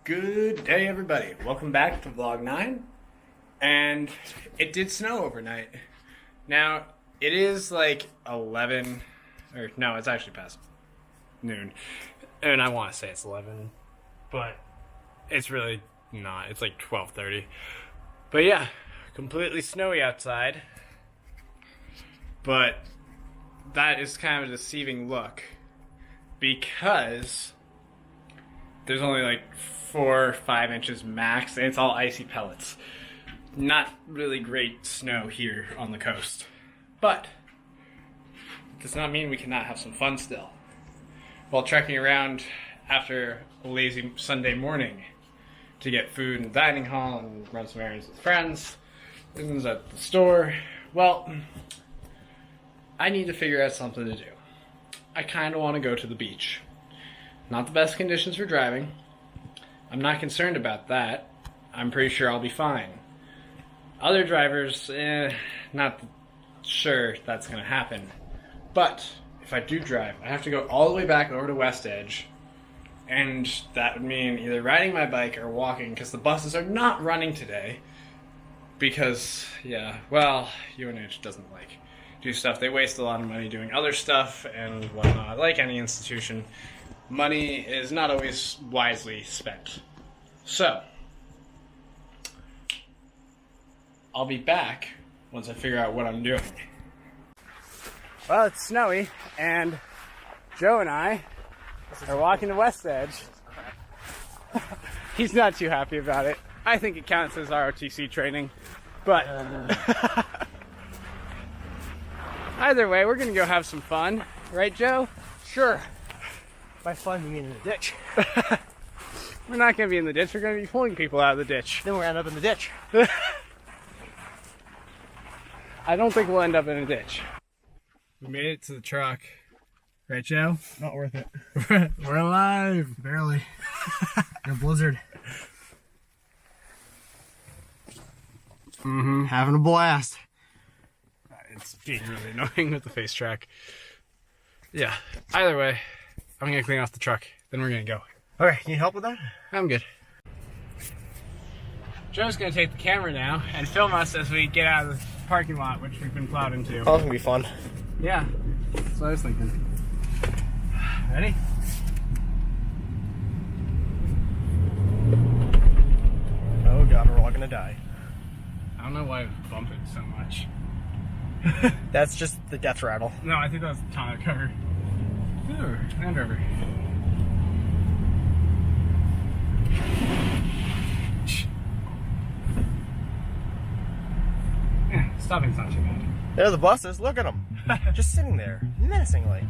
Good day, everybody. Welcome back to Vlog 9. And it did snow overnight. Now, it is like 11, or no, it's actually past noon. And I want to say it's 11, but it's really not. It's like 12:30. But yeah, completely snowy outside. But that is kind of a deceiving look because there's only like 4 or 5 inches max, and it's all icy pellets. Not really great snow here on the coast. But it does not mean we cannot have some fun still. While trekking around after a lazy Sunday morning to get food in the dining hall and run some errands with friends, things at the store, well, I need to figure out something to do. I kind of want to go to the beach. Not the best conditions for driving. I'm not concerned about that. I'm pretty sure I'll be fine. Other drivers, not sure that's going to happen. But if I do drive, I have to go all the way back over to West Edge. And that would mean either riding my bike or walking, because the buses are not running today. Because, yeah, well, UNH doesn't do stuff. They waste a lot of money doing other stuff and whatnot. Like any institution, money is not always wisely spent. So, I'll be back once I figure out what I'm doing. Well, it's snowy, and Joe and I are walking to West Edge. He's not too happy about it. I think it counts as ROTC training, but either way, we're gonna go have some fun, right, Joe? Sure. By fun, we mean in the ditch. We're not gonna be in the ditch. We're gonna be pulling people out of the ditch. Then we're gonna end up in the ditch. I don't think we'll end up in a ditch. We made it to the truck. Right, Joe? Not worth it. We're alive. Barely. In a blizzard. Having a blast. It's being really annoying with the face track. Yeah. Either way, I'm gonna clean off the truck. Then we're gonna go. Okay, can you help with that? I'm good. Joe's gonna take the camera now and film us as we get out of the parking lot, which we've been plowed into. Oh, it's gonna be fun. Yeah, that's what I was thinking. Ready? Oh god, we're all gonna die. I don't know why I bump it so much. That's just the death rattle. No, I think that was the tonneau cover. Ooh, Land Rover. Yeah, stopping's not too bad. There are the buses, look at them. Just sitting there, menacingly.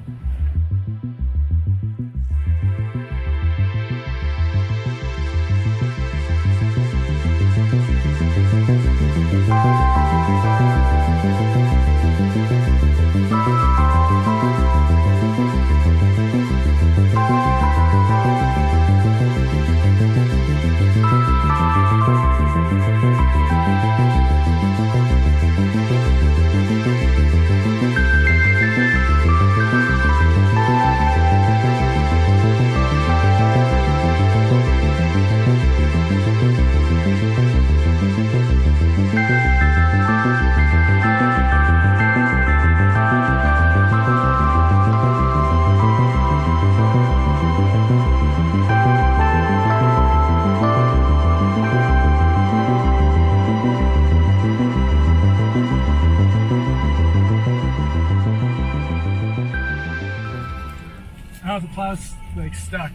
Oh, the plow's like stuck.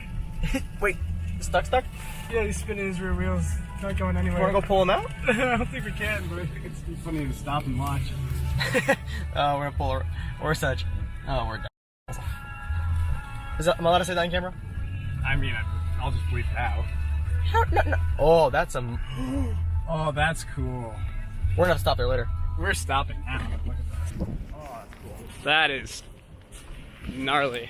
Wait, stuck? Yeah, he's spinning his rear wheels. Not going anywhere. You wanna go pull them out? I don't think we can, but I think it's funny to stop and watch. Oh, we're gonna pull her. Or such. Oh, we're done. Am I allowed to say that on camera? I mean, I'll just bleep it out. How? No. Oh, that's a... Oh, that's cool. We're gonna have to stop there later. We're stopping now. Look at that. Oh, that's cool. That is gnarly.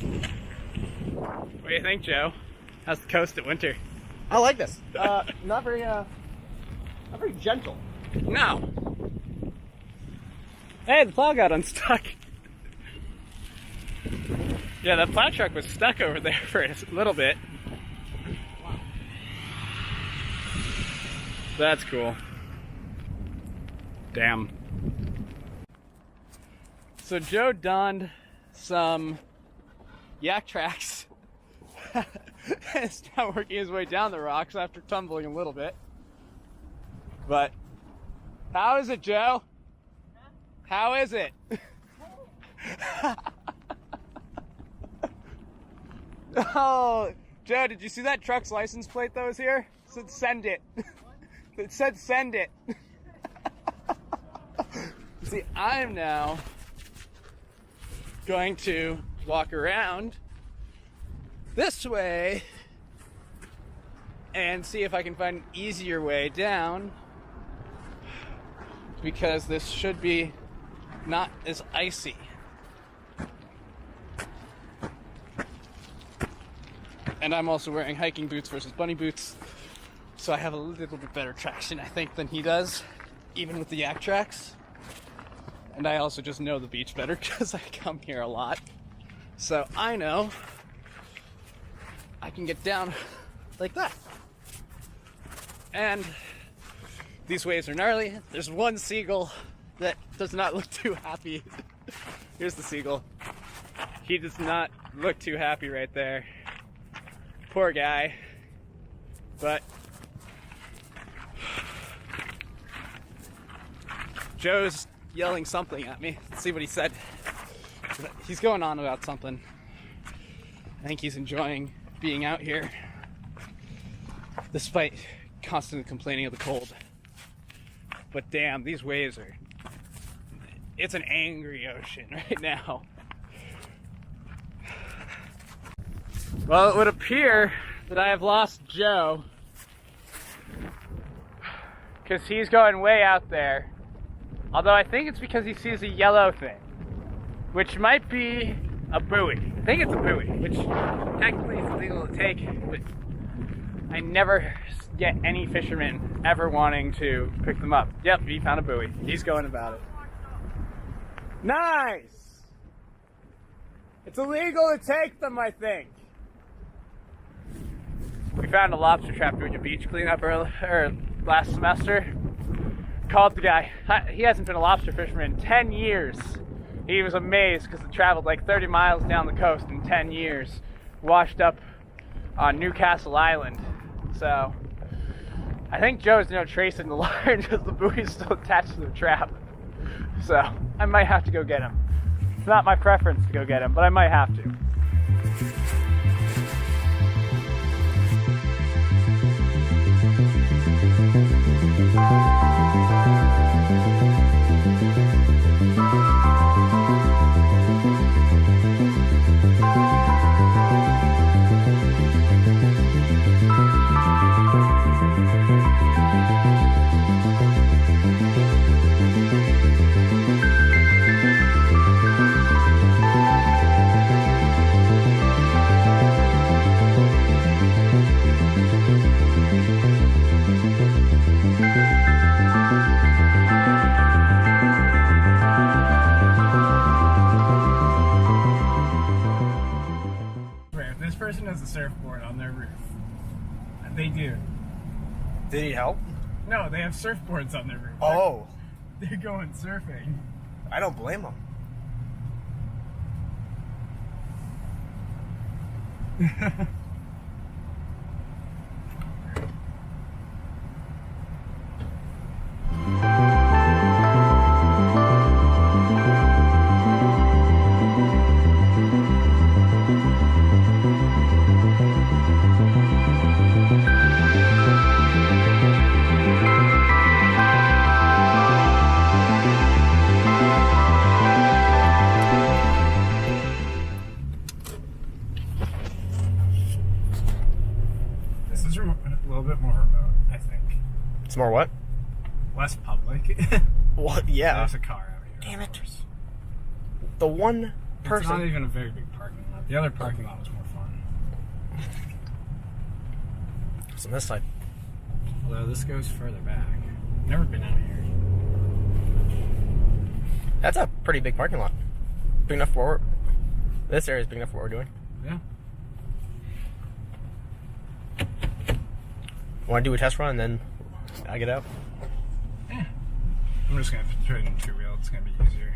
What do you think, Joe? How's the coast at winter? I like this. Not very gentle. No. Hey, the plow got unstuck. Yeah, that plow truck was stuck over there for a little bit. That's cool. Damn. So Joe donned some yak tracks. It's now working his way down the rocks after tumbling a little bit. But how is it, Joe? How is it? Oh, Joe, did you see that truck's license plate that was here? It said send it. It said send it. See, I'm now going to walk around this way and see if I can find an easier way down, because this should be not as icy. And I'm also wearing hiking boots versus bunny boots, so I have a little bit better traction, I think, than he does, even with the yak tracks. And I also just know the beach better because I come here a lot. So I know I can get down like that. And these waves are gnarly. There's one seagull that does not look too happy. Here's the seagull. He does not look too happy right there. Poor guy. But Joe's yelling something at me. Let's see what he said. He's going on about something. I think he's enjoying being out here, despite constantly complaining of the cold. But damn, these waves are... It's an angry ocean right now. Well, it would appear that I have lost Joe, because he's going way out there. Although I think it's because he sees a yellow thing, which might be a buoy. I think it's a buoy, which technically is illegal to take, but I never get any fishermen ever wanting to pick them up. Yep, he found a buoy. He's going about it. Nice! It's illegal to take them, I think. We found a lobster trap doing a beach cleanup last semester. Called the guy. He hasn't been a lobster fisherman in 10 years. He was amazed because it traveled like 30 miles down the coast in 10 years. Washed up on Newcastle Island. So I think Joe's no tracing the line because the buoy's still attached to the trap. So I might have to go get him. It's not my preference to go get him, but I might have to. Has a surfboard on their roof. They do. Did he help? No, they have surfboards on their roof. Oh. They're going surfing. I don't blame him. It's more what? Less public. What? Yeah. There's a car out here. Damn it. The one person. It's not even a very big parking lot. The other parking lot was more fun. It's on this side. Although this goes further back. Never been out here. That's a pretty big parking lot. Big enough for this area is big enough for what we're doing. Yeah. Want to do a test run and then drag it out? I'm just gonna put it in two wheel. It's gonna be easier.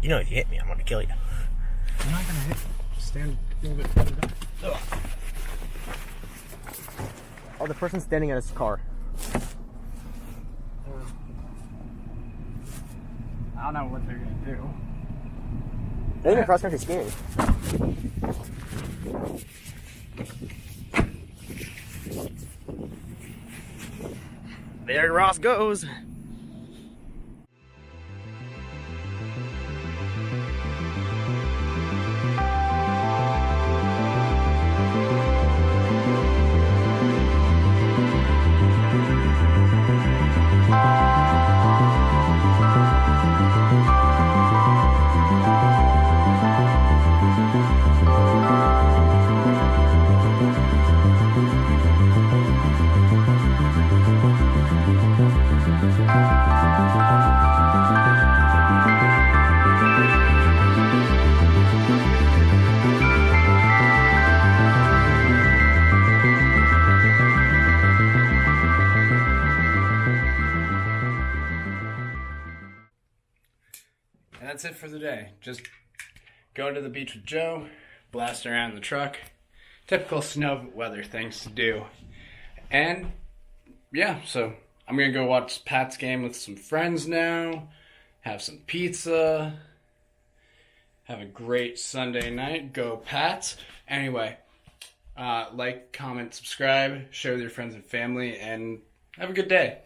You know, if you hit me, I'm gonna kill you. I'm not gonna hit. Just stand a little bit further back. Oh, the person's standing at his car. I don't know what they're gonna do. They're even cross country skiing. There Ross goes. And that's it for the day. Just going to the beach with Joe, blast around in the truck. Typical snow weather things to do. And yeah, so I'm going to go watch Pat's game with some friends now, have some pizza, have a great Sunday night. Go Pats. Anyway, like, comment, subscribe, share with your friends and family, and have a good day.